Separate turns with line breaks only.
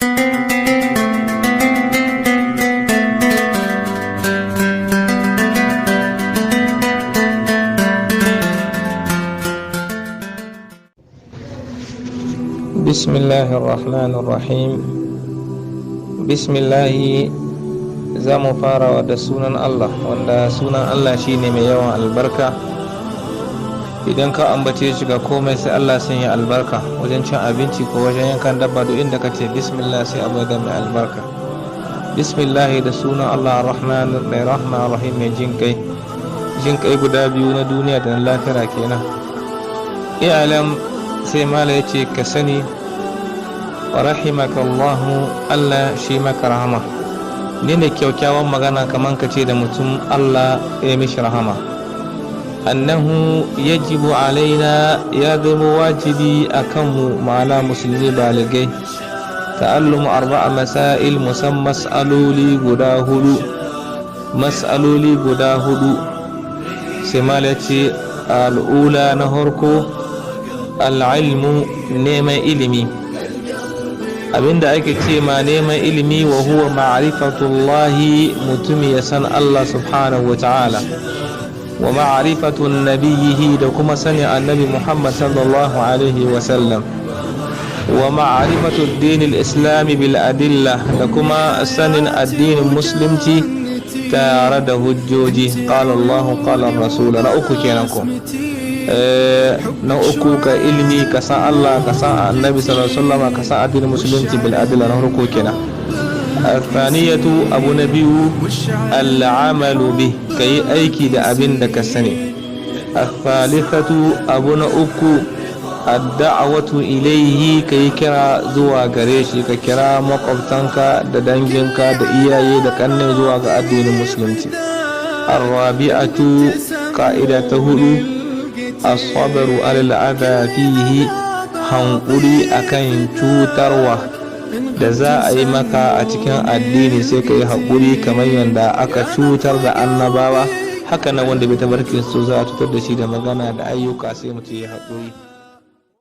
Bismillahirrahmanirrahim. Bismillahi za mu fara da sunan Allah, wanda sunan Allah shine mai yawan albarka. Idan ka ambace shi ga komai sai Allah sanya albarka, wajen cin abinci ko wajen yankan dabba, duk inda ka ce bismillah sai abu da mai albarka. Bismillahi da sunan Allah ar-Rahman mai rahma rahim mai jin kai guda biyu na duniya da na lafiya kenan. I'lam sai mala yace ka sani wa rahimakallahu, Allah shi maka rahama. Ni ne kyaukyawan magana kaman ka ce da mutum Allah ya mishi rahama. Annahu yajibu alaina, ya zama wajibi akan mu ma'ana musulmi baligai, ta'allumu arba'a masail, musamman mas'aloli guda hudu. Sai mala ce al'ula na harko al'ilmu, neman ilimi. Abinda ake ce ma neman ilimi wa huwa ma'rifatullahi, mutum ya san Allah subhanahu wa ta'ala, wa ma'rifatun nabiyhi, da kuma sani annabi Muhammad sallallahu alaihi wa sallam, wa ma'rifatud dinil islami bil adilla, da kuma sanin addinin musulunci tare da hujjoji. Qala Allah qala Rasul. Na uku kenan ko na uku ka ilimi, ka san Allah, ka san annabi sallallahu alaihi wasallam, ka san addinin musulunci bil adilla. Na farko kenan. Athaniyatu, abu na biyu al'amalu bi, kai aiki da abin da ka sani. Athalithatu, abu na uku ad-da'watu ilayhi, kai kira zuwa gare shi, ka kira makwabtanka da danginka da iyaye da kanne zuwa ga addinin musulunci. Ar-rabi'atu, ka'ida ta hudu as-sabru al-adha fihi, hankuri akan cutarwa da za a yi maka a cikin addini, sai ka yi haƙuri kamar yadda aka cutar da annabawa. Haka nan wanda bai tabarkin su za a cutar da shi da magana da ayyuka, sai mutum ya haƙuri.